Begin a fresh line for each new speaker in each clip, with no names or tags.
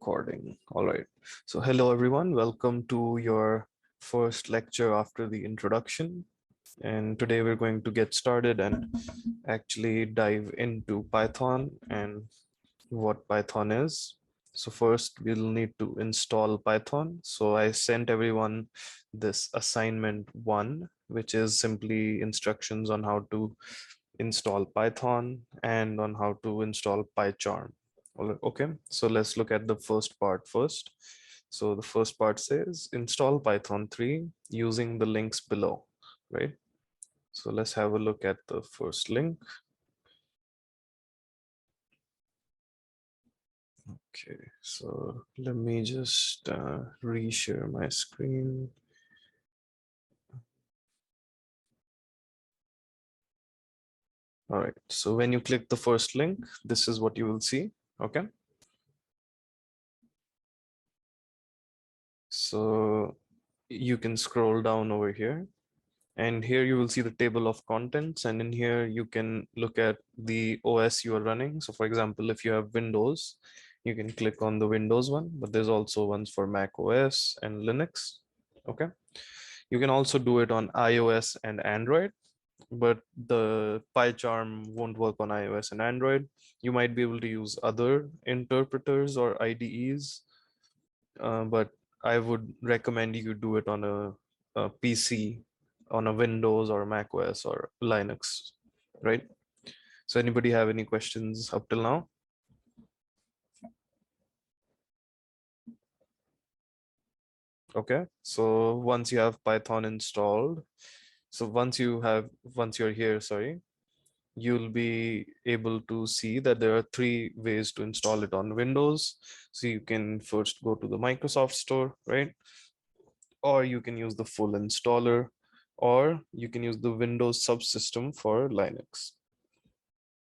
Recording. All right. So hello everyone. Welcome to your first lecture after the introduction. And today we're going to get started and actually dive into Python and what Python is. So first we'll need to install Python. So I sent everyone this assignment 1, which is simply instructions on how to install Python and on how to install PyCharm. Okay, so let's look at the first part first. So the first part says install Python 3 using the links below, right? So let's have a look at the first link. Okay, so let me just reshare my screen. All right, so when you click the first link, this is what you will see, okay? So you can scroll down over here and here you will see the table of contents, and in here you can look at the OS you are running. So for example, if you have Windows, you can click on the Windows one, but there's also ones for Mac OS and Linux. Okay, you can also do it on iOS and Android, but the PyCharm won't work on iOS and Android. You might be able to use other interpreters or IDEs, but I would recommend you do it on a PC, on a Windows or Mac OS or Linux, right? So anybody have any questions up till now? Okay, so once you have Python installed, so once you're here, sorry, you'll be able to see that there are 3 ways to install it on Windows. So you can first go to the Microsoft Store, right? Or you can use the full installer, or you can use the Windows subsystem for Linux.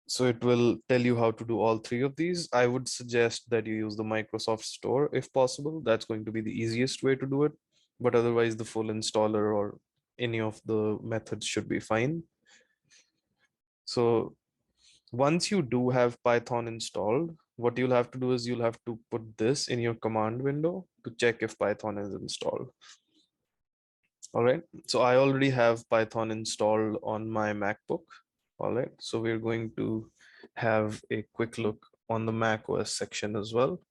So it will tell you how to do all 3 of these. I would suggest that you use the Microsoft Store if possible. That's going to be the easiest way to do it. But otherwise, the full installer or any of the methods should be fine. So once you do have Python installed, what you'll have to do is you'll have to put this in your command window to check if Python is installed. All right, so I already have Python installed on my MacBook. All right, so we're going to have a quick look on the Mac OS section as well.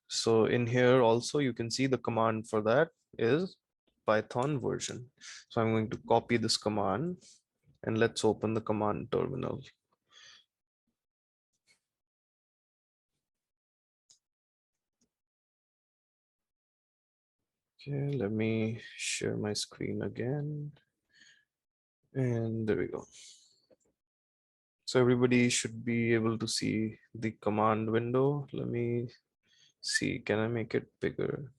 So in here also you can see the command for that is Python version. So I'm going to copy this command and let's open the command terminal. Okay, let me share my screen again. And there we go. So everybody should be able to see the command window. Let me see, can I make it bigger?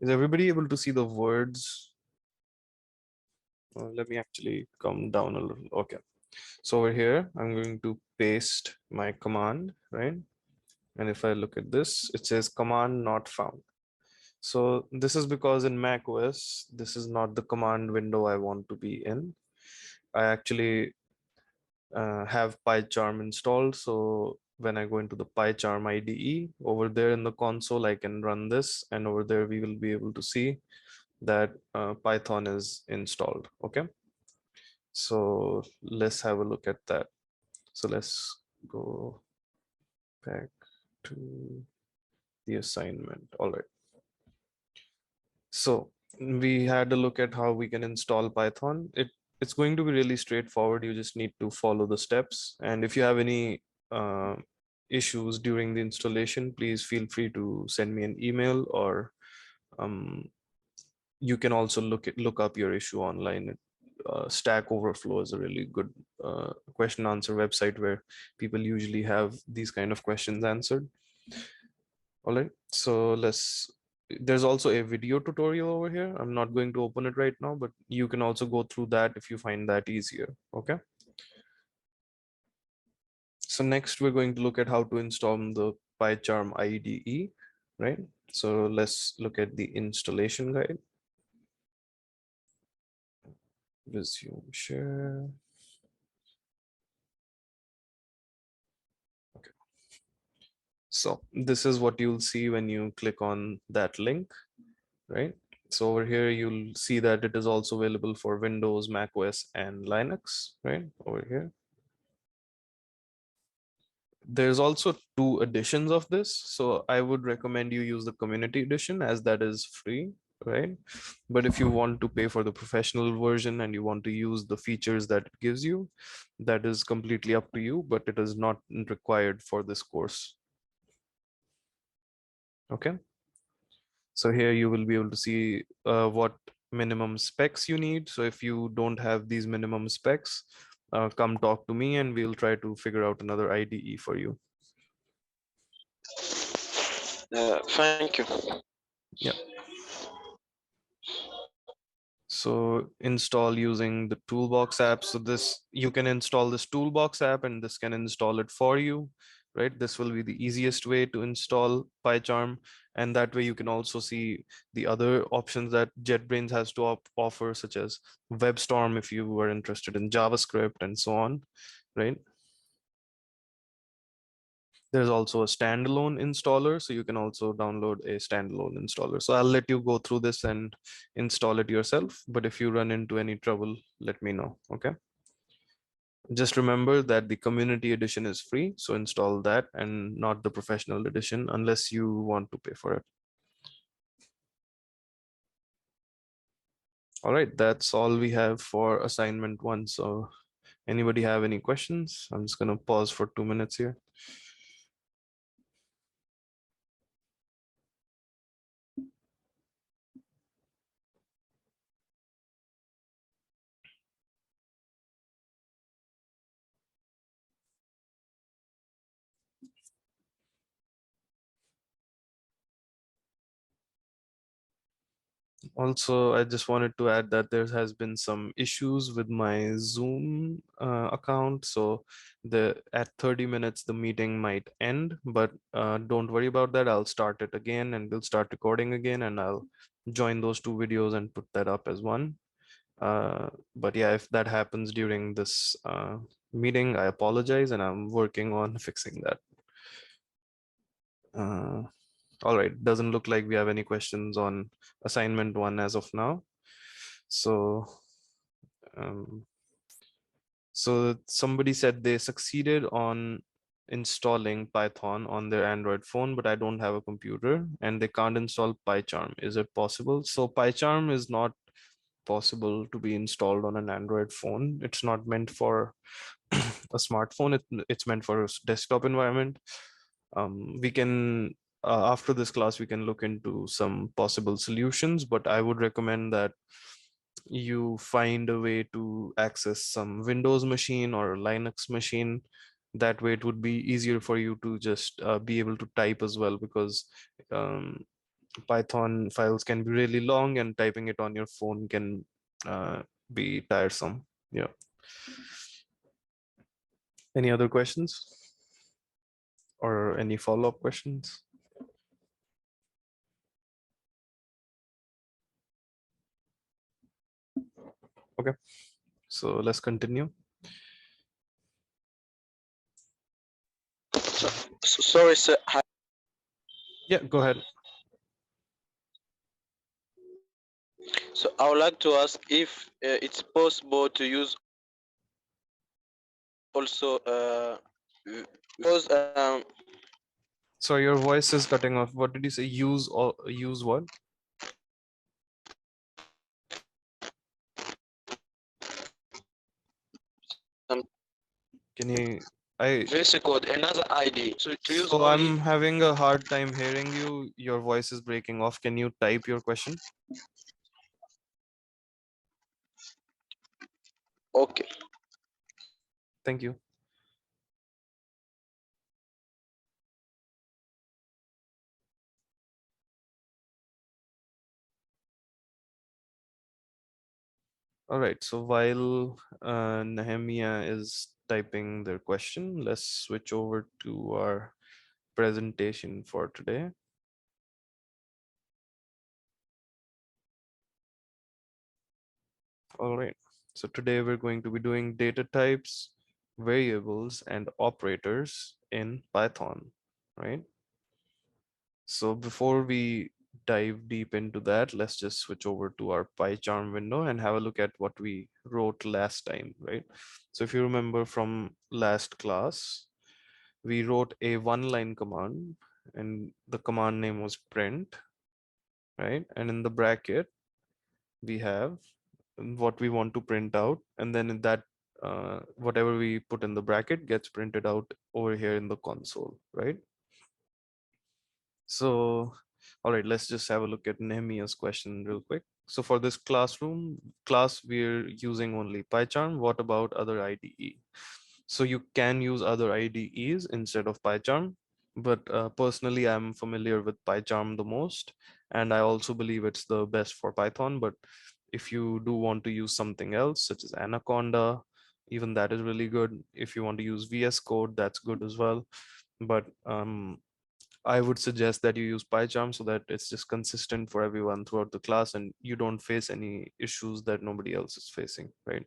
Is everybody able to see the words? Let me actually come down a little. Okay. So over here, I'm going to paste my command, right? And if I look at this, it says command not found. So this is because in Mac OS, this is not the command window I want to be in. I actually have PyCharm installed. So when I go into the PyCharm IDE over there in the console, I can run this, and over there we will be able to see that Python is installed. Okay, so let's have a look at that. So let's go back to the assignment. All right, so we had a look at how we can install Python. It's going to be really straightforward. You just need to follow the steps, and if you have any uh, issues during the installation, please feel free to send me an email, or you can also look up your issue online. Stack Overflow is a really good question answer website where people usually have these kind of questions answered. All right, so there's also a video tutorial over here. I'm not going to open it right now, but you can also go through that if you find that easier. Okay, so next we're going to look at how to install the PyCharm IDE, right? So let's look at the installation guide. Resume share. So this is what you'll see when you click on that link, right? So over here, you'll see that it is also available for Windows, Mac OS, and Linux, right? Over here. There's also two editions of this. So I would recommend you use the community edition as that is free, right? But if you want to pay for the professional version and you want to use the features that it gives you, that is completely up to you, but it is not required for this course. Okay. So here you will be able to see what minimum specs you need. So if you don't have these minimum specs, come talk to me and we'll try to figure out another IDE for you.
Thank you.
Yeah. So install using the Toolbox app. So this, you can install this Toolbox app and this can install it for you, right? This will be the easiest way to install PyCharm. And that way you can also see the other options that JetBrains has to offer, such as WebStorm if you were interested in JavaScript and so on, right? There's also a standalone installer, so you can also download a standalone installer. So I'll let you go through this and install it yourself. But if you run into any trouble, let me know. Okay. Just remember that the community edition is free. So install that and not the professional edition unless you want to pay for it. All right. That's all we have for assignment 1. So anybody have any questions? I'm just going to pause for 2 minutes here. Also, I just wanted to add that there has been some issues with my Zoom account. So at 30 minutes, the meeting might end, but don't worry about that. I'll start it again and we'll start recording again and I'll join those two videos and put that up as one. But yeah, if that happens during this meeting, I apologize and I'm working on fixing that. All right, doesn't look like we have any questions on assignment 1 as of now. So, um, so somebody said they succeeded on installing Python on their Android phone, but I don't have a computer and they can't install PyCharm. Is it possible? So PyCharm is not possible to be installed on an Android phone. It's not meant for a smartphone. It's meant for a desktop environment. We can after this class we can look into some possible solutions, but I would recommend that you find a way to access some Windows machine or a Linux machine. That way it would be easier for you to just be able to type as well, because um, Python files can be really long and typing it on your phone can be tiresome. Yeah. Any other questions or any follow-up questions? Okay, so let's continue.
Sorry, sir.
Yeah, go ahead.
So I would like to ask if it's possible to use also because
So your voice is cutting off. What did you say? Use or use what? Can you? I
this code another ID. So to use
so
only
I'm having a hard time hearing you. Your voice is breaking off. Can you type your question?
okay.
Thank you. All right. So while Nehemiah is typing their question, let's switch over to our presentation for today. All right. So today we're going to be doing data types, variables, and operators in Python, right? So before we dive deep into that, let's just switch over to our PyCharm window and have a look at what we wrote last time, right? So if you remember from last class, we wrote a one-line command and the command name was print, right? And in the bracket, we have what we want to print out. And then in that, whatever we put in the bracket gets printed out over here in the console, right? So, all right, let's just have a look at Nehemiah's question real quick. So for this class, we're using only PyCharm. What about other IDE? So you can use other IDEs instead of PyCharm, but personally, I'm familiar with PyCharm the most, and I also believe it's the best for Python. But if you do want to use something else, such as Anaconda, even that is really good. If you want to use VS Code, that's good as well. But I would suggest that you use PyCharm so that it's just consistent for everyone throughout the class and you don't face any issues that nobody else is facing, right?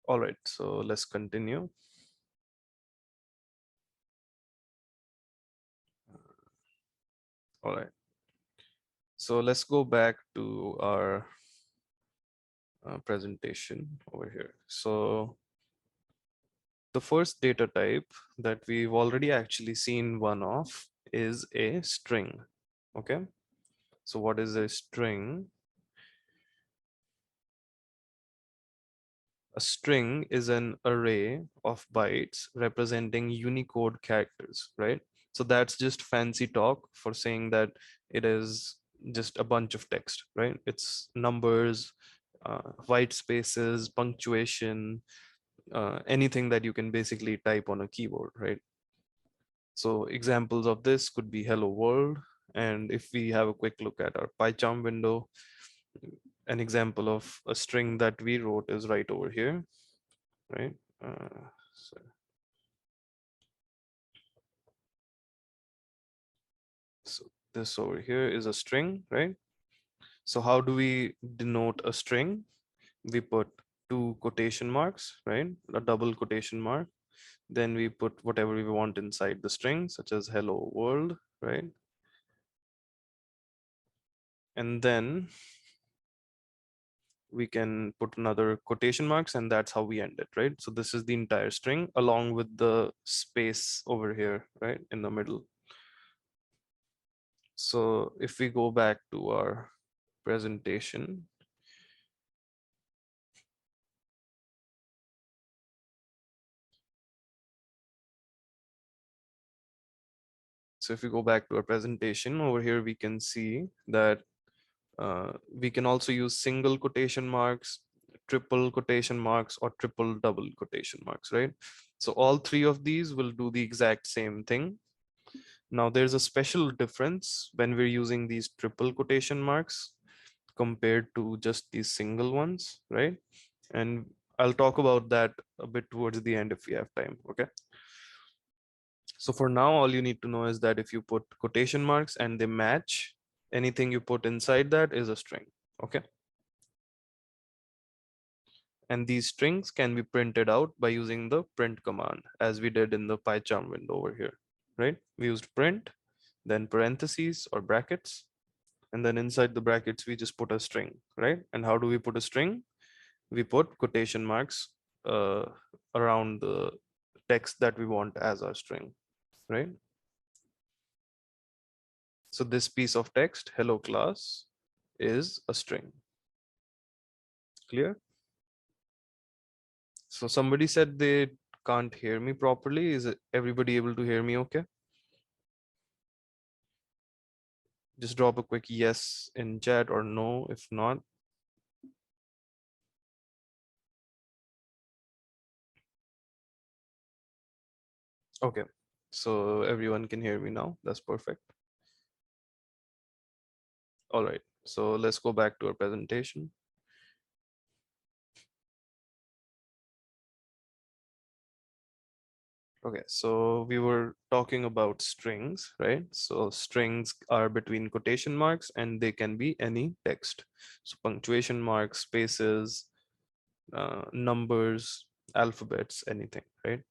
All right, so let's continue. All right, so let's go back to our presentation over here. So the first data type that we've already actually seen one of is a string. Okay, so what is a string? A string is an array of bytes representing Unicode characters, right? So that's just fancy talk for saying that it is just a bunch of text, right? It's numbers, white spaces, punctuation, anything that you can basically type on a keyboard, right? So examples of this could be hello world. And if we have a quick look at our PyCharm window, an example of a string that we wrote is right over here, right? So, so this over here is a string, right? So how do we denote a string? We put two quotation marks, right? A double quotation mark. Then we put whatever we want inside the string, such as hello world, right? And then we can put another quotation marks and that's how we end it, right? So this is the entire string along with the space over here, right, in the middle. So if we go back to our presentation, so if we go back to our presentation over here, we can see that we can also use single quotation marks, triple quotation marks, or triple double quotation marks, right? So all three of these will do the exact same thing. Now there's a special difference when we're using these triple quotation marks compared to just these single ones, right? And I'll talk about that a bit towards the end if we have time, okay? So for now, all you need to know is that if you put quotation marks and they match, anything you put inside that is a string, okay? And these strings can be printed out by using the print command, as we did in the PyCharm window over here, right? We used print, then parentheses or brackets, and then inside the brackets, we just put a string, right? And how do we put a string? We put quotation marks uh, around the text that we want as our string, right? So this piece of text, hello class, is a string. Clear? So somebody said they can't hear me properly. Is everybody able to hear me okay? Just drop a quick yes in chat or no if not. Okay, so everyone can hear me now. That's perfect. All right, so let's go back to our presentation. Okay, so we were talking about strings, right? So strings are between quotation marks and they can be any text. So punctuation marks, spaces, numbers, alphabets, anything, right?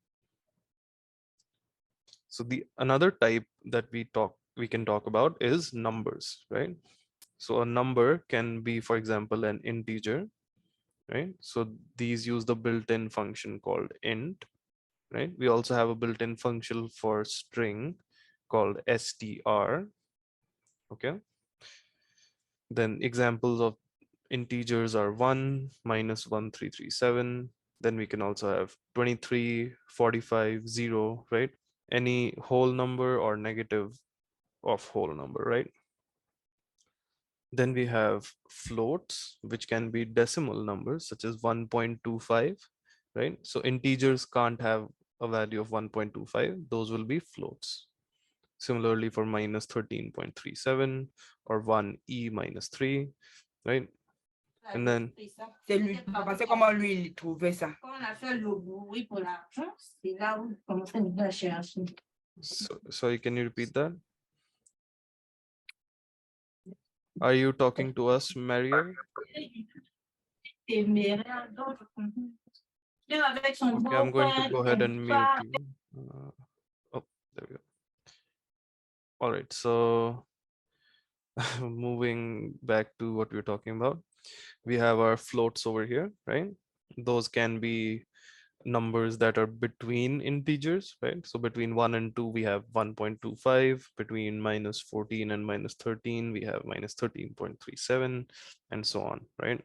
So the another type that we can talk about is numbers, right? So a number can be, for example, an integer, right? So these use the built-in function called int, right? We also have a built-in function for string called str, okay? Then examples of integers are 1, -1337. Then we can also have 23, 45, 0, right? Any whole number or negative of whole number, right? Then we have floats, which can be decimal numbers such as 1.25, right? So integers can't have a value of 1.25. Those will be floats. Similarly for -13.37 or 1e minus 3, right? And then
C'est lui. Papa, c'est comment lui, il trouvait ça.
Quand on a fait le bruit pour l'argent, c'est là où on commence à chercher.
sorry, can you repeat that? Are you talking to us, Mariel?
Okay,
I'm going to go ahead and mute you. Oh, there we go. All right, so moving back to what we were talking about, we have our floats over here, right? Those can be numbers that are between integers, right? So between 1 and 2, we have 1.25. Between -14 and -13, we have -13.37, and so on, right?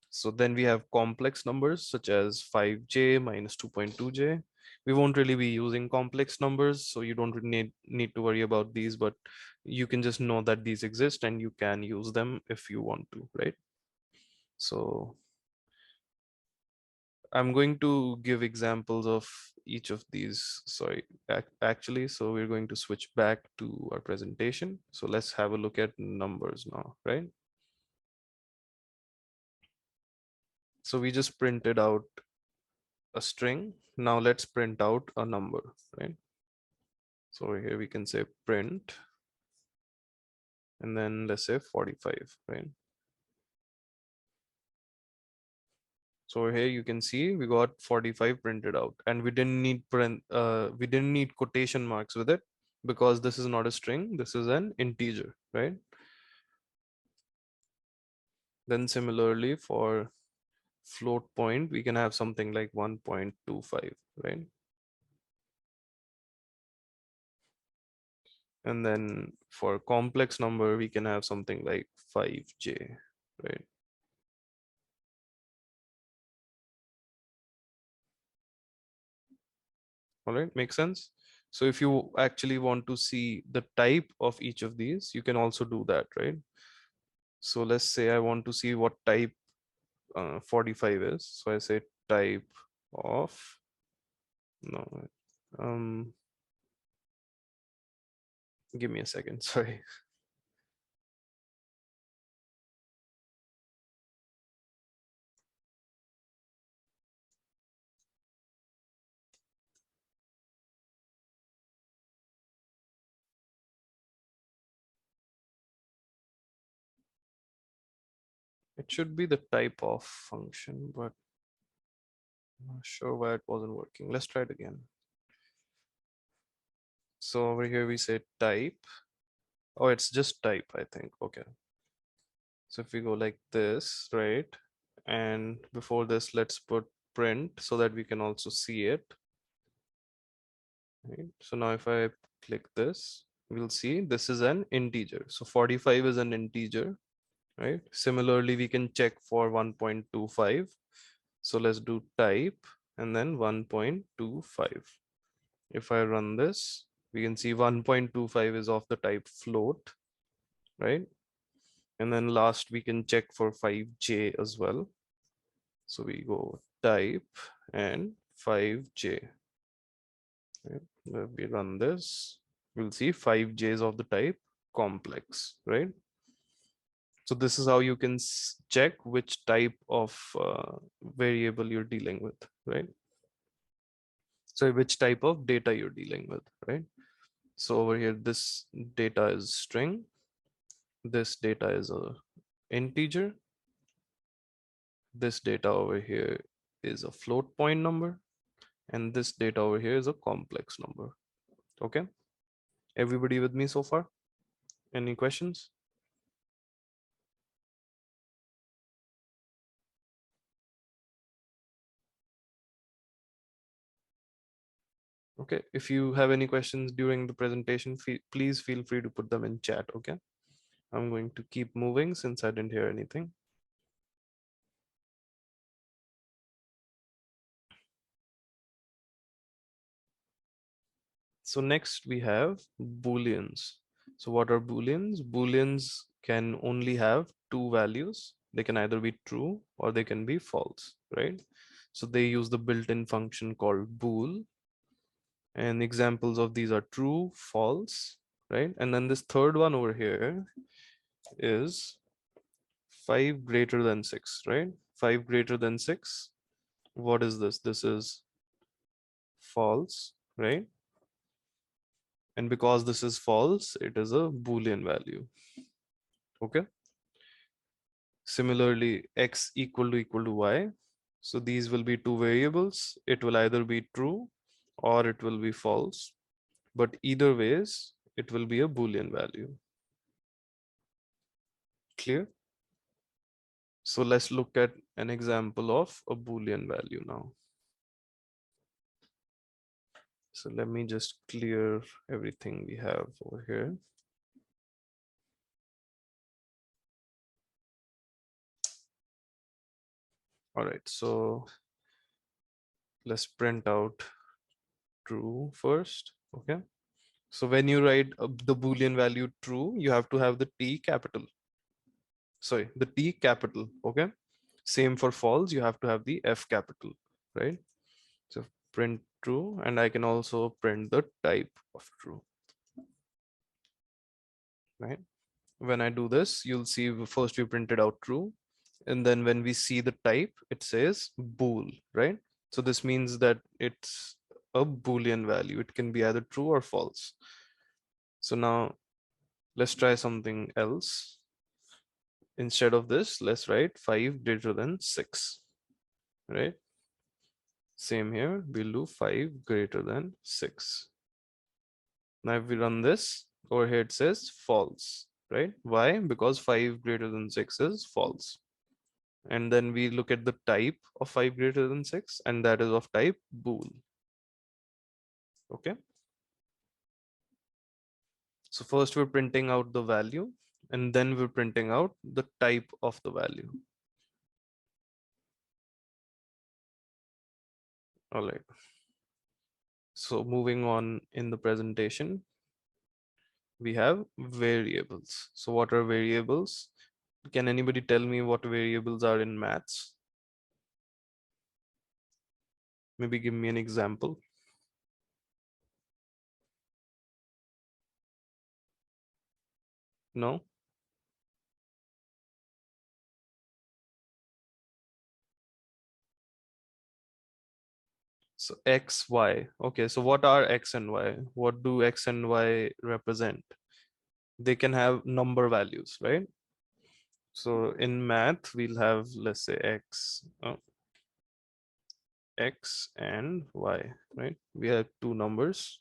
So then we have complex numbers such as 5j minus 2.2j. We won't really be using complex numbers, so you don't really need to worry about these, but you can just know that these exist and you can use them if you want to, right? So I'm going to give examples of each of these. Sorry, actually, so we're going to switch back to our presentation. So let's have a look at numbers now, right? So we just printed out a string. Now let's print out a number, right? So over here we can say print, and then let's say 45, right? So over here you can see we got 45 printed out, and we didn't need quotation marks with it because this is not a string, this is an integer, right? Then similarly for float point, we can have something like 1.25, right? And then for complex number, we can have something like 5j, right? All right, makes sense. So if you actually want to see the type of each of these, you can also do that, right? So let's say I want to see what type 45 is. So I say type of, no, give me a second, sorry. It should be the type of function, but I'm not sure why it wasn't working. Let's try it again. So over here we say type. Oh, it's just type, I think. Okay. So if we go like this, right? And before this, let's put print so that we can also see it. Right? So now if I click this, we'll see this is an integer. So 45 is an integer, right? Similarly, we can check for 1.25. So let's do type and then 1.25. If I run this, we can see 1.25 is of the type float, right? And then last we can check for 5j as well. So we go type and 5j. Right? If we run this, we'll see 5j's of the type complex, right? So this is how you can check which type of variable you're dealing with, right? So which type of data you're dealing with, right? So over here, this data is string. This data is a integer. This data over here is a float point number. and this data over here is a complex number. Okay, everybody with me so far? Any questions? Okay, if you have any questions during the presentation, please feel free to put them in chat. Okay, I'm going to keep moving since I didn't hear anything. So next we have Booleans. So what are Booleans? Booleans can only have two values. They can either be true or they can be false, right? So they use the built-in function called bool. And examples of these are true, false, right? And then this third one over here is 5 greater than 6, right? 5 greater than 6. What is this? This is false, right? And because this is false, it is a Boolean value. Okay. Similarly, x equal to y. So these will be two variables. It will either be true or it will be false. But either ways, it will be a Boolean value. Clear? So let's look at an example of a Boolean value now. So let me just clear everything we have over here. All right, so let's print out true first. Okay. So when you write the Boolean value true, you have to have the T capital. Sorry, the T capital. Okay. Same for false, you have to have the F capital, right? So print true, and I can also print the type of true, right? When I do this, you'll see first we printed out true, and then when we see the type, it says bool, right? So this means that it's a Boolean value. It can be either true or false. So now let's try something else. Instead of this, let's write 5 greater than 6, right? Same here, we'll do 5 greater than 6. Now if we run this, over here it says false, right? Why? Because 5 greater than 6 is false. And then we look at the type of 5 greater than 6, and that is of type bool. Okay. So first we're printing out the value, and then we're printing out the type of the value. All right. So moving on in the presentation, we have variables. So what are variables? Can anybody tell me what variables are in maths? Maybe give me an example. No? So X, Y. Okay, so what are X and Y? What do X and Y represent? They can have number values, right? So in math, we'll have, let's say X and Y, right? We have two numbers,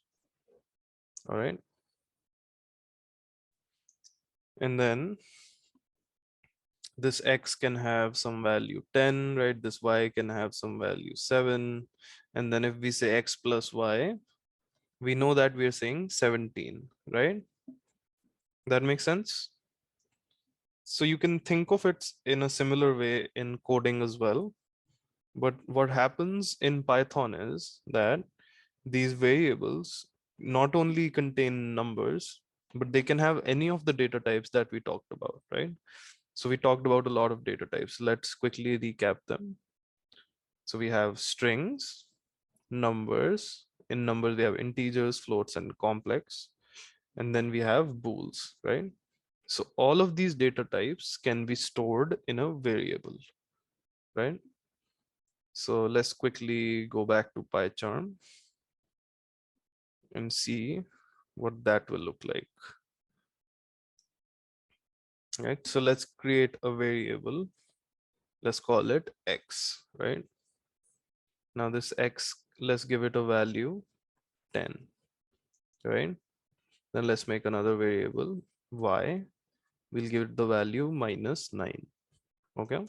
all right? And then this X can have some value 10, right? This Y can have some value 7. And then if we say X plus Y, we know that we're saying 17, right? That makes sense? So you can think of it in a similar way in coding as well. But what happens in Python is that these variables not only contain numbers, but they can have any of the data types that we talked about, right? So we talked about a lot of data types. Let's quickly recap them. So we have strings, numbers. In numbers, we have integers, floats, and complex. And then we have bools, right? So all of these data types can be stored in a variable, right? So let's quickly go back to PyCharm and see what that will look like. Right, so let's create a variable. Let's call it X, right? Now this X, let's give it a value 10, right? Then let's make another variable y. We'll give it the value -9. Okay.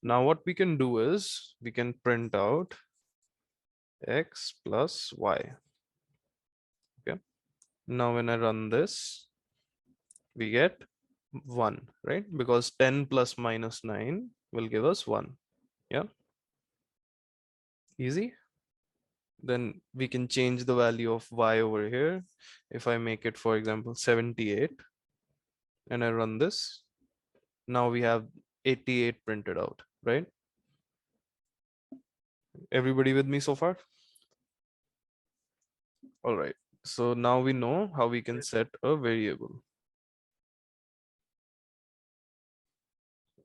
Now what we can do is we can print out x plus y. Okay. Now when I run this, we get 1, right? Because 10 plus -9 will give us 1. Yeah. Easy. Then we can change the value of y over here. If I make it, for example, 78, and I run this, now we have 88 printed out, right? Everybody with me so far? All right. So now we know how we can set a variable.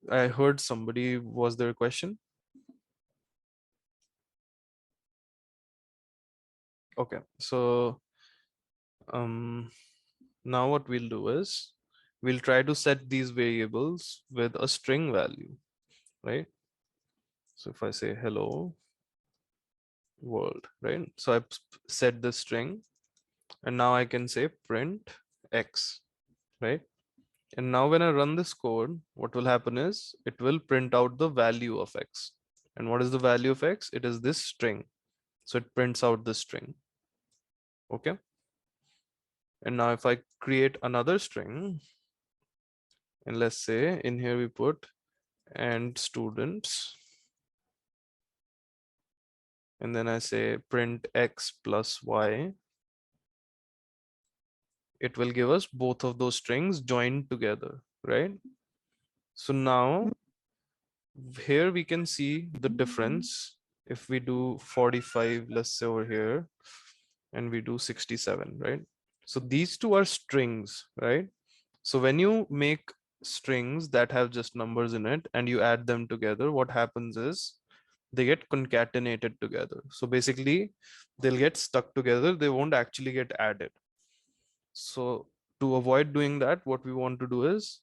I heard somebody, was there a question? Okay, so now what we'll do is we'll try to set these variables with a string value, right? So if I say hello world, right? So I've set the string, and now I can say print x, right? And now when I run this code, what will happen is it will print out the value of x. And what is the value of x? It is this string. So it prints out the string. Okay. And now if I create another string, and let's say in here we put and students, and then I say print x plus y, it will give us both of those strings joined together, right? So now here we can see the difference. If we do 45, let's say over here, and we do 67, right? So these two are strings, right? So when you make strings that have just numbers in it and you add them together, what happens is they get concatenated together. So basically they'll get stuck together. They won't actually get added. So to avoid doing that, what we want to do is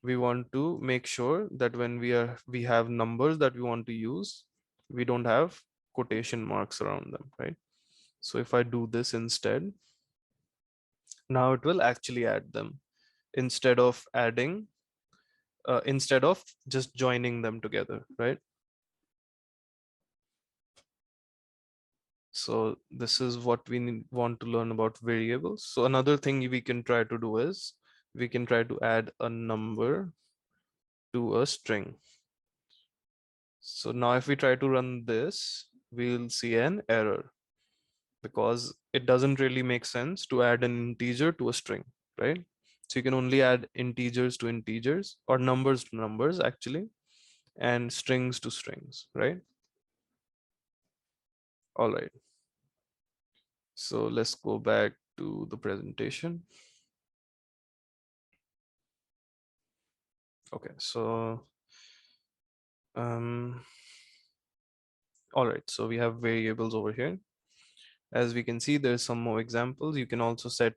we want to make sure that when we have numbers that we want to use, we don't have quotation marks around them, right? So if I do this instead, now it will actually add them instead of instead of just joining them together, right? So this is what we want to learn about variables. So another thing we can try to do is we can try to add a number to a string. So now if we try to run this, we'll see an error because it doesn't really make sense to add an integer to a string, right? So you can only add integers to integers or numbers to numbers actually, and strings to strings, right? All right. So let's go back to the presentation. Okay, so all right, so we have variables over here. As we can see, there's some more examples. You can also set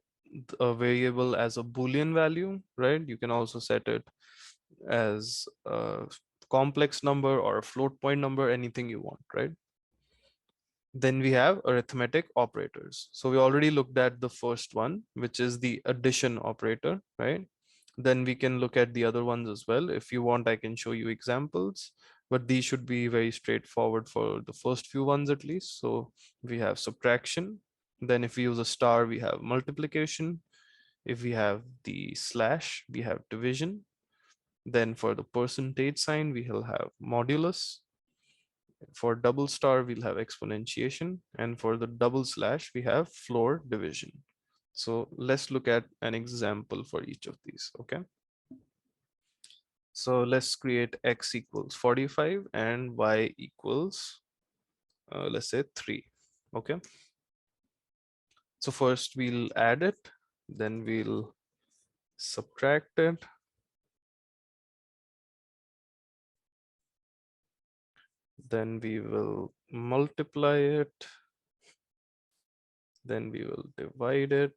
a variable as a Boolean value, right? You can also set it as a complex number or a float point number, anything you want, right? Then we have arithmetic operators. So we already looked at the first one, which is the addition operator, right? Then we can look at the other ones as well. If you want, I can show you examples, but these should be very straightforward for the first few ones at least. So we have subtraction. Then if we use a star, we have multiplication. If we have the slash, we have division. Then for the percentage sign, we will have modulus. For double star, we'll have exponentiation. And for the double slash, we have floor division. So let's look at an example for each of these, okay? So let's create x equals 45 and y equals, let's say 3, okay? So first we'll add it, then we'll subtract it. Then we will multiply it. Then we will divide it.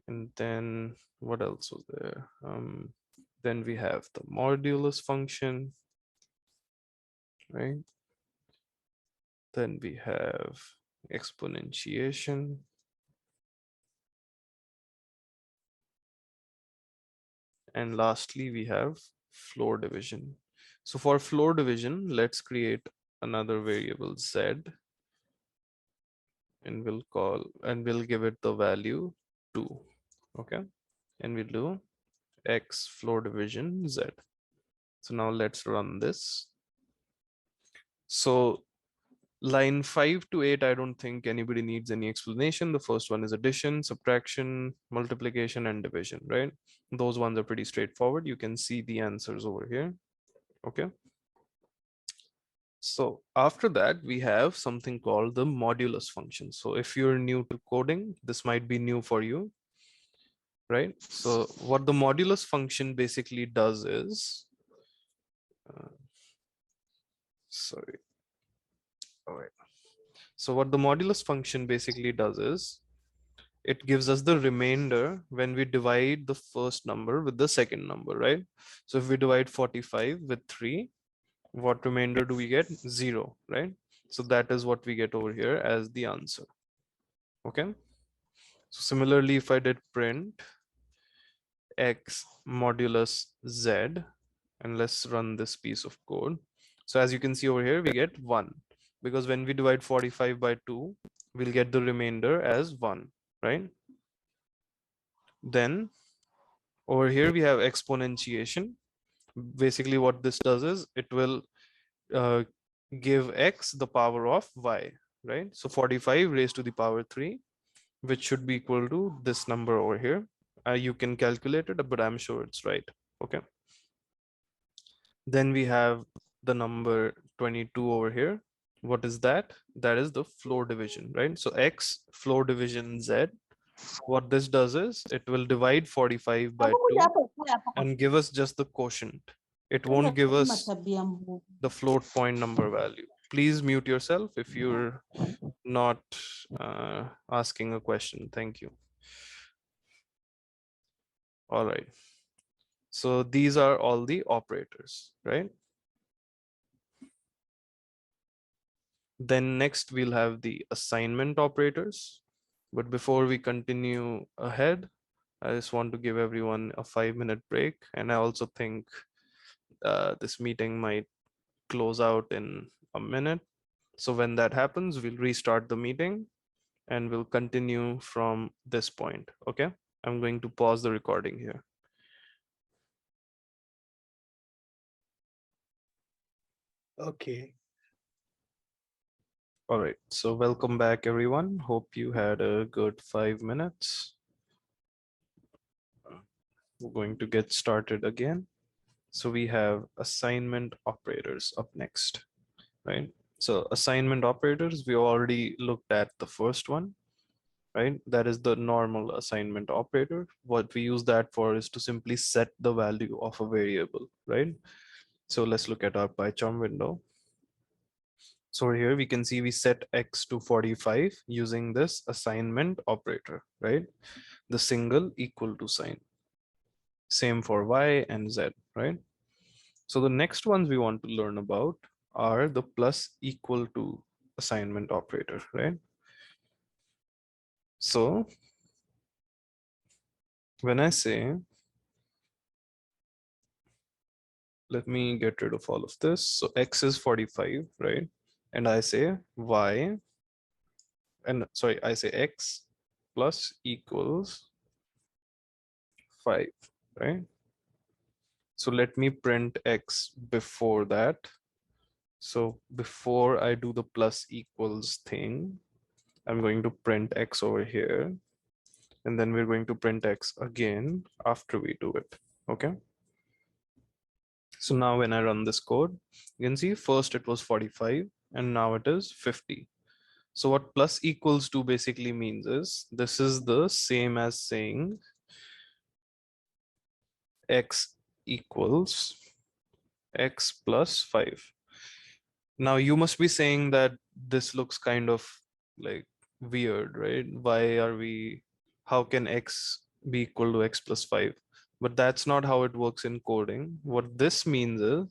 And then what else was there? Then we have the modulus function, right? Then we have exponentiation. And lastly, we have floor division. So for floor division, let's create another variable z, and we'll give it the value 2. Okay, and we'll do x floor division z. So now let's run this. So line 5 to 8, I don't think anybody needs any explanation. The first one is addition, subtraction, multiplication, and division, right? Those ones are pretty straightforward. You can see the answers over here. Okay. So after that, we have something called the modulus function. So if you're new to coding, this might be new for you, right? So what the modulus function basically does is, sorry. All right. So what the modulus function basically does is, it gives us the remainder when we divide the first number with the second number, right? So if we divide 45 with 3, what remainder do we get? 0, right? So that is what we get over here as the answer. Okay. So similarly, if I did print x modulus z, and let's run this piece of code. So as you can see over here, we get 1, because when we divide 45 by 2, we'll get the remainder as 1, right? Then over here we have exponentiation. Basically what this does is it will give x the power of y, right? So 45 raised to the power 3, which should be equal to this number over here. You can calculate it, but I'm sure it's right. Okay. Then we have the number 22 over here. What is that? That is the floor division, right? So x floor division z. What this does is it will divide 45 by 2 and give us just the quotient. It won't give us the float point number value. Please mute yourself if you're not asking a question. Thank you. All right. So these are all the operators, right? Then next we'll have the assignment operators. But before we continue ahead, I just want to give everyone a 5-minute break. And I also think this meeting might close out in a minute. So when that happens, we'll restart the meeting and we'll continue from this point. Okay, I'm going to pause the recording here.
Okay.
All right, so welcome back everyone. Hope you had a good 5 minutes. We're going to get started again. So we have assignment operators up next, right? So assignment operators, we already looked at the first one, right? That is the normal assignment operator. What we use that for is to simply set the value of a variable, right? So let's look at our PyCharm window. So here we can see we set x to 45 using this assignment operator, right? The single equal to sign. Same for y and z, right? So the next ones we want to learn about are the plus equal to assignment operator, right? So when I say, let me get rid of all of this. So x is 45, right? And I say y, and sorry, I say x plus equals 5, right? So let me print x before that. So before I do the plus equals thing, I'm going to print x over here. And then we're going to print x again after we do it, okay? So now when I run this code, you can see first it was 45 and now it is 50. So what plus equals to basically means is this is the same as saying x equals x plus 5. Now you must be saying that this looks kind of like weird, right? How can x be equal to x plus 5? but that's not how it works in coding. What this means is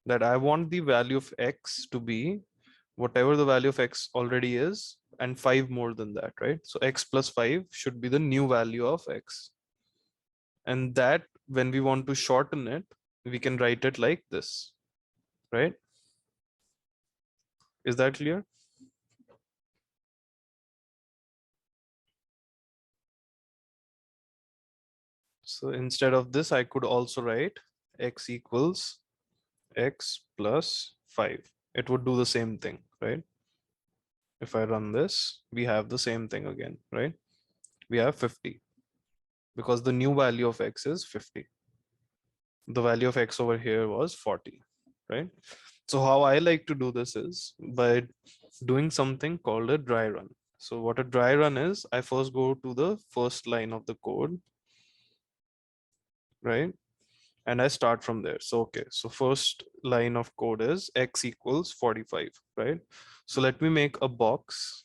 that I want the value of x to be whatever the value of x already is and 5 more than that, right? So x plus 5 should be the new value of x. And that when we want to shorten it, we can write it like this, right? Is that clear? So instead of this, I could also write x equals x plus 5. It would do the same thing, right? If I run this, we have the same thing again, right? We have 50 because the new value of x is 50. The value of x over here was 40, right? So how I like to do this is by doing something called a dry run. So what a dry run is, I first go to the first line of the code, right? And I start from there. So, okay, so first line of code is x equals 45, right? So let me make a box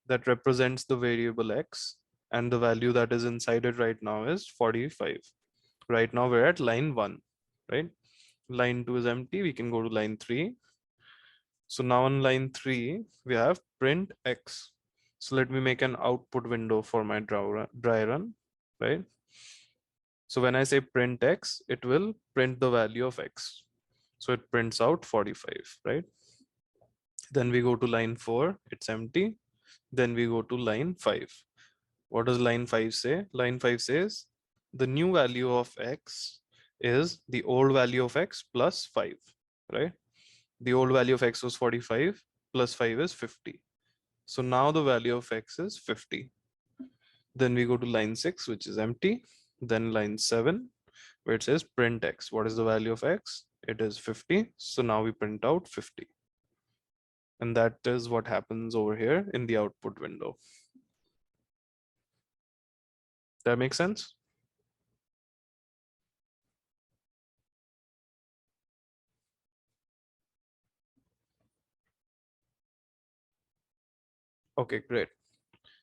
that represents the variable x, and the value that is inside it right now is 45. Right now we're at line 1, right? Line 2 is empty. We can go to line 3. So now on line 3, we have print x. So let me make an output window for my dry run, right? So when I say print x, it will print the value of x. So it prints out 45, right? Then we go to line 4, it's empty. Then we go to line 5. What does line 5 say? Line 5 says the new value of x is the old value of x plus 5, right? The old value of x was 45 plus 5 is 50. So now the value of x is 50. Then we go to line 6, which is empty. Then line 7, where it says print x. What is the value of x? It is 50. So now we print out 50. And that is what happens over here in the output window. That makes sense? Okay, great.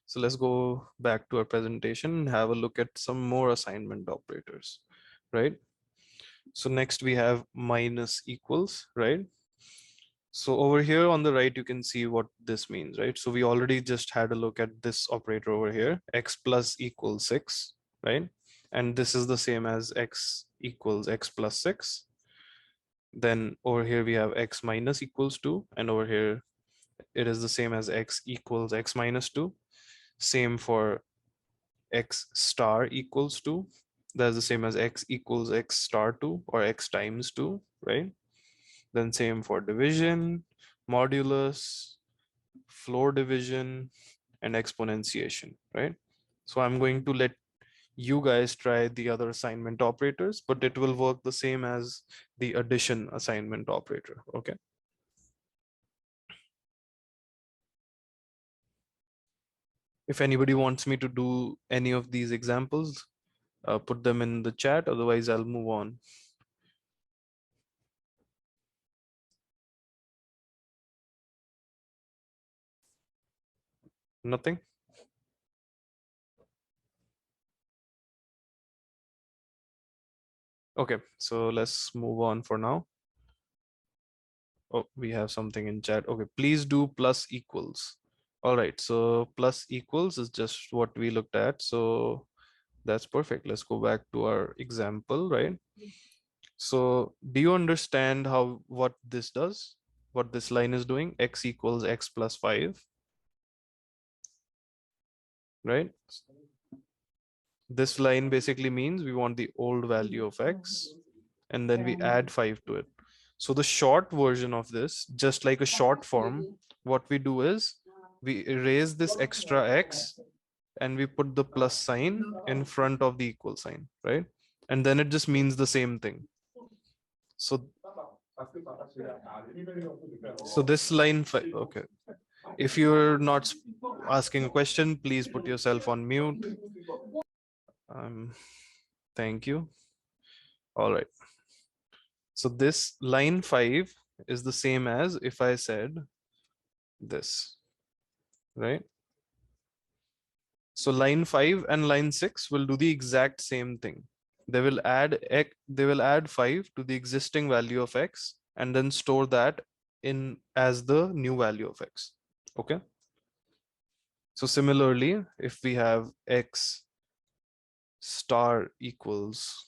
So let's go back to our presentation and have a look at some more assignment operators, right? So next we have minus equals, right? So over here on the right, you can see what this means, right? So we already just had a look at this operator over here, x plus equals 6, right? And this is the same as x equals x plus 6. Then over here we have x minus equals 2, and over here it is the same as x equals x minus 2. Same for x star equals 2. That's the same as x equals x star 2 or x times 2, right? Then same for division, modulus, floor division, and exponentiation, right? So I'm going to let you guys try the other assignment operators, but it will work the same as the addition assignment operator, okay? If anybody wants me to do any of these examples, put them in the chat, otherwise I'll move on. Nothing? Okay, so let's move on for now. Oh, we have something in chat. Okay, please do plus equals. All right, so plus equals is just what we looked at. So that's perfect. Let's go back to our example, right? So do you understand what this does? What this line is doing? X equals x plus 5, right? This line basically means we want the old value of x and then we add 5 to it. So the short version of this, just like a short form, what we do is we erase this extra x and we put the plus sign in front of the equal sign, right? And then it just means the same thing. So this line, okay. If you're not asking a question, please put yourself on mute. Thank you. All right. So this line 5 is the same as if I said this, right? So line 5 and line 6 will do the exact same thing. they will add 5 to the existing value of x and then store that in as the new value of x. Okay. So similarly, if we have x star equals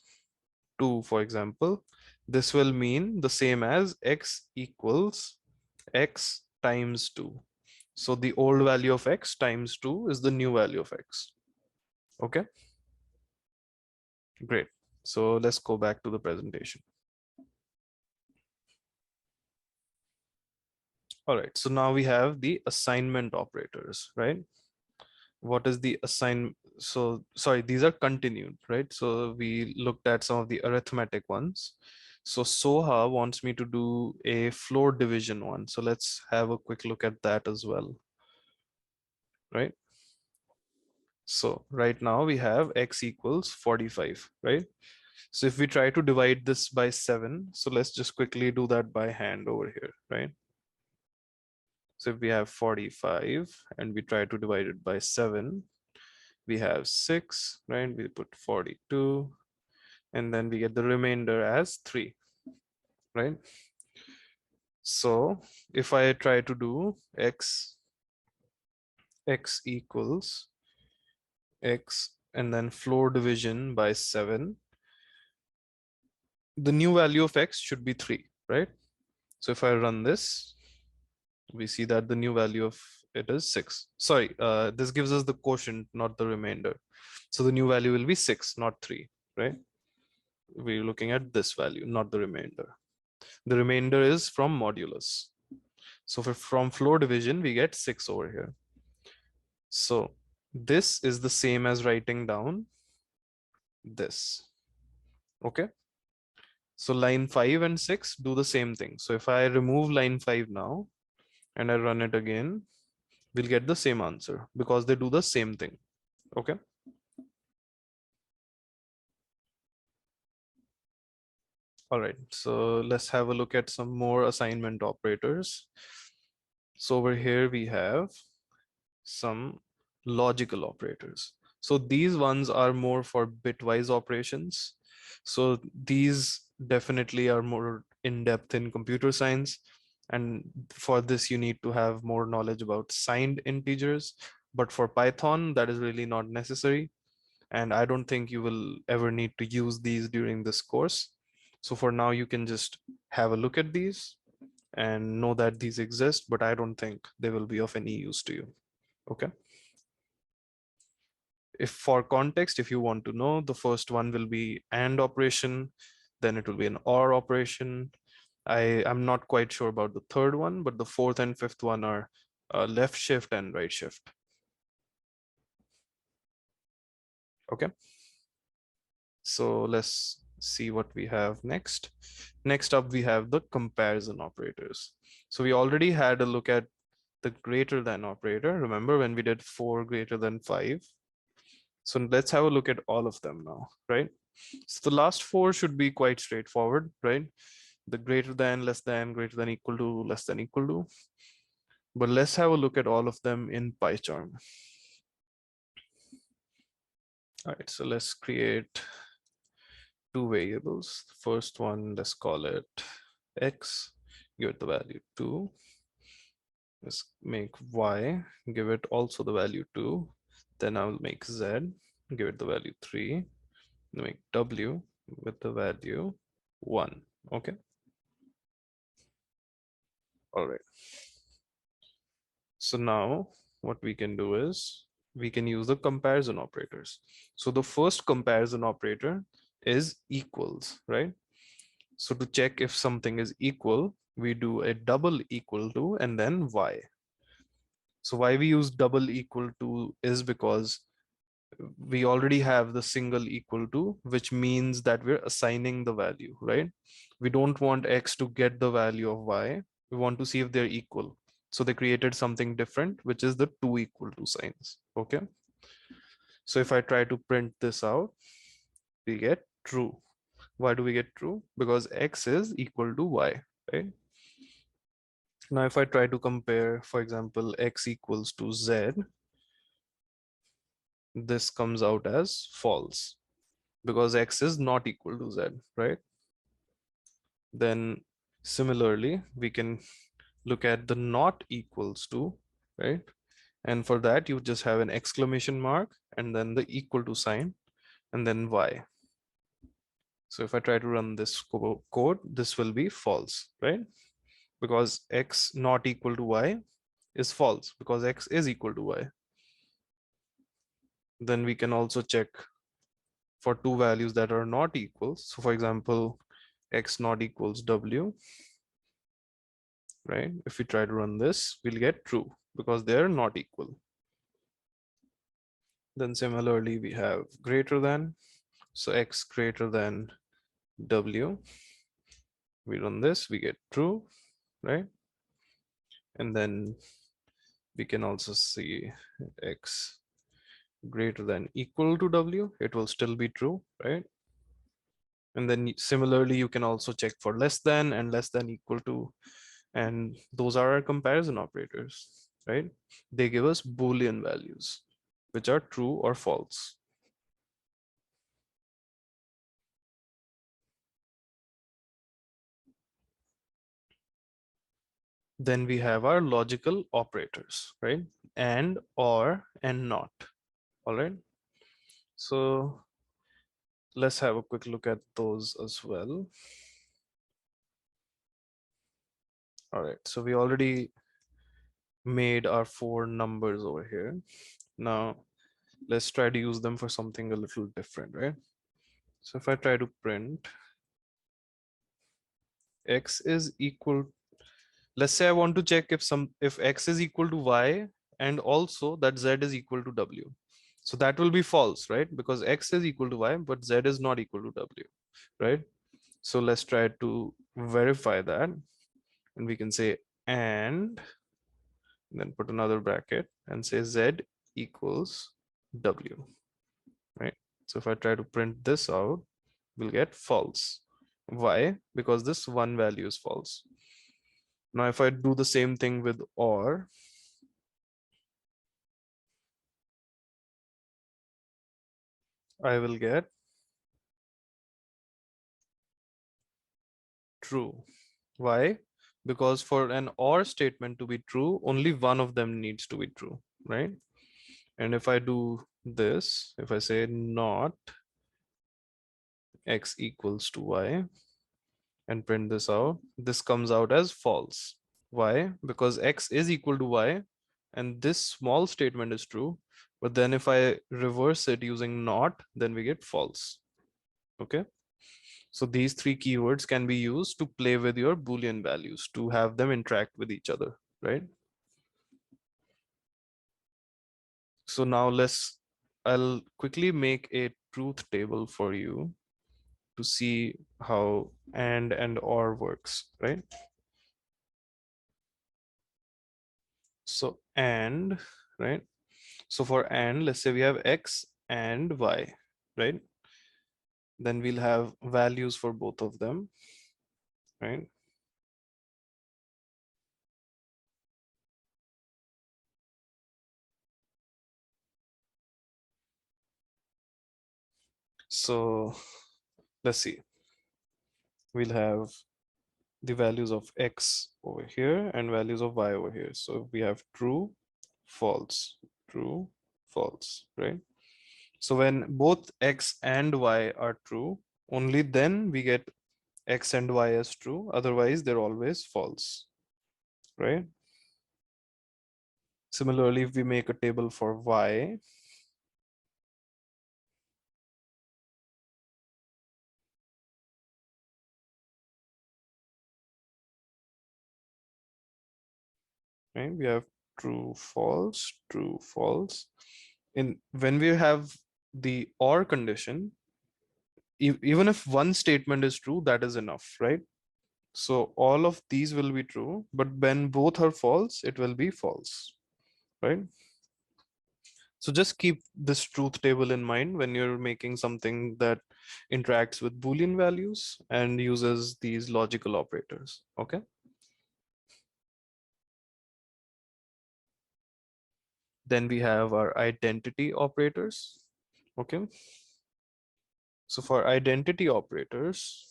2, for example, this will mean the same as x equals x times 2. So the old value of x times 2 is the new value of x. Okay, great. So let's go back to the presentation. All right, so now we have the assignment operators, right? What is the assign? So sorry, these are continued, right? So we looked at some of the arithmetic ones. So Soha wants me to do a floor division one. So let's have a quick look at that as well, right? So right now we have x equals 45, right? So if we try to divide this by 7, so let's just quickly do that by hand over here, right? So if we have 45 and we try to divide it by 7, we have 6, right? We put 42 and then we get the remainder as 3, right? So if I try to do x equals x and then floor division by 7, the new value of x should be 3, right? So if I run this, we see that the new value of it is 6. Sorry, this gives us the quotient, not the remainder. So the new value will be 6, not 3, right? We're looking at this value, not the remainder. The remainder is from modulus. So from floor division, we get 6 over here. So this is the same as writing down this. Okay. So line 5 and 6 do the same thing. So if I remove line 5 now and I run it again, we'll get the same answer because they do the same thing. Okay. All right, so let's have a look at some more assignment operators. So over here we have some logical operators. So these ones are more for bitwise operations. So these definitely are more in depth in computer science. And for this, you need to have more knowledge about signed integers. But for Python, that is really not necessary. And I don't think you will ever need to use these during this course. So for now, you can just have a look at these and know that these exist, but I don't think they will be of any use to you. Okay. If for context, if you want to know, the first one will be AND operation, then it will be an OR operation. I'm not quite sure about the third one, but the fourth and fifth one are left shift and right shift. Okay. So let's see what we have next. Next up, we have the comparison operators. So we already had a look at the greater than operator. Remember when we did 4 greater than 5? So let's have a look at all of them now, right? So the last 4 should be quite straightforward, right? The greater than, less than, greater than, equal to, less than, equal to. But let's have a look at all of them in PyCharm. All right, so let's create 2 variables. First one, let's call it x, give it the value 2. Let's make y, give it also the value 2. Then I'll make z, give it the value 3. Make w with the value 1. Okay. All right. So now what we can do is we can use the comparison operators. So the first comparison operator is equals, right? So to check if something is equal, we do a double equal to and then y. So why we use double equal to is because we already have the single equal to, which means that we're assigning the value, right? We don't want x to get the value of y. We want to see if they're equal. So they created something different, which is the 2 equal to signs. Okay. So if I try to print this out, we get true. Why do we get true? Because x is equal to y, right? Now, if I try to compare, for example, x equals to z, this comes out as false. because x is not equal to z, right? Then similarly, we can look at the not equals to, right? And for that, you just have an exclamation mark and then the equal to sign and then y. So if I try to run this code, this will be false, right? Because x not equal to y is false because x is equal to y. Then we can also check for two values that are not equal. So for example, x not equals w, right? If we try to run this, we'll get true because they're not equal. Then similarly, we have greater than, so x greater than w. We run this, we get true, right? And then we can also see x greater than equal to w, it will still be true, right? And then similarly, you can also check for less than and less than equal to, and those are our comparison operators, right? They give us Boolean values, which are true or false. Then we have our logical operators, right? And, or, and not. All right. So let's have a quick look at those as well. All right. So we already made our 4 numbers over here. Now let's try to use them for something a little different, right? So if I try to print x is equal, let's say I want to check if x is equal to y and also that z is equal to w. So that will be false, right? Because x is equal to y, but z is not equal to w, right? So let's try to verify that. And we can say and then put another bracket and say z equals w, right? So if I try to print this out, we'll get false. Why? Because this one value is false. Now if I do the same thing with or, I will get true. Why? Because for an or statement to be true, only one of them needs to be true, right? And if I do this, if I say not x equals to y and print this out, this comes out as false. Why? Because x is equal to y and this small statement is true. But then if I reverse it using not, then we get false. Okay. So these 3 keywords can be used to play with your Boolean values to have them interact with each other, right? So now I'll quickly make a truth table for you to see how and or works, right? So and, right? So for and, let's say we have x and y, right? Then we'll have values for both of them, right? So let's see, we'll have the values of x over here and values of y over here. So we have true, false, right? So when both x and y are true, only then we get x and y as true. Otherwise, they're always false, right? Similarly, if we make a table for y, right? We have true, false, true, false. In when we have the or condition, even if one statement is true, that is enough, right? So all of these will be true, but when both are false, it will be false, right? So just keep this truth table in mind when you're making something that interacts with Boolean values and uses these logical operators, okay? Then we have our identity operators, okay? So for identity operators,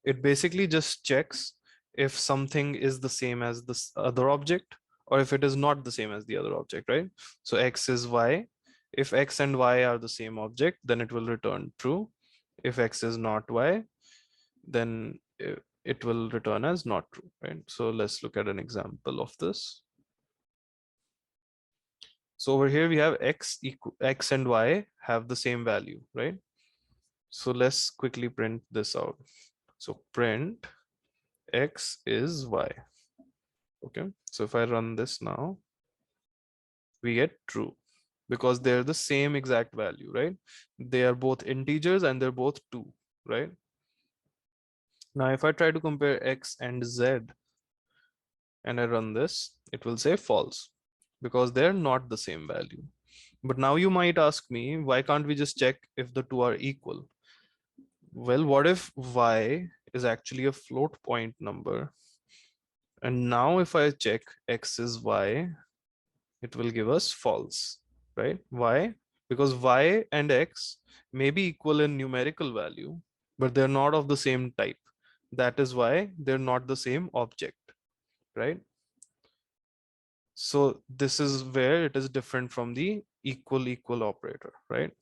it basically just checks if something is the same as this other object or if it is not the same as the other object, right? So X is Y. If X and Y are the same object, then it will return true. If X is not Y, then it will return as not true, right? So let's look at an example of this. So over here we have X and Y have the same value, right? So let's quickly print this out. So print X is Y. Okay, so if I run this now, we get true because they're the same exact value, right? They are both integers and they're both 2, right? Now, if I try to compare X and Z and I run this, it will say false because they're not the same value. But now you might ask me, why can't we just check if the two are equal? Well, what if Y is actually a float point number? And now if I check X is Y, it will give us false, right? Why? Because Y and X may be equal in numerical value, but they're not of the same type. That is why they're not the same object, right? So this is where it is different from the equal operator, right?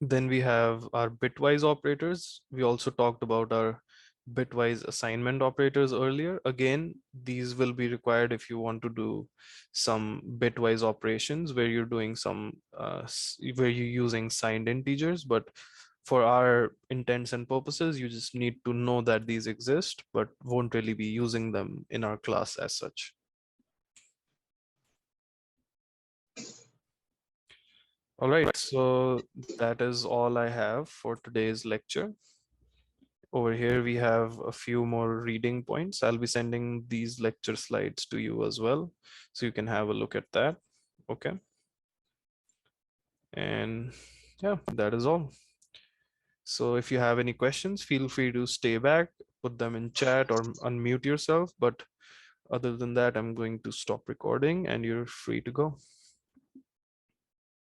Then we have our bitwise operators. We also talked about our bitwise assignment operators earlier. Again, these will be required if you want to do some bitwise operations where you're doing some where you're using signed integers, but for our intents and purposes, you just need to know that these exist, but won't really be using them in our class as such. All right, so that is all I have for today's lecture. Over here, we have a few more reading points. I'll be sending these lecture slides to you as well, so you can have a look at that. Okay. And yeah, that is all. So if you have any questions, feel free to stay back, put them in chat or unmute yourself. But other than that, I'm going to stop recording and you're free to go.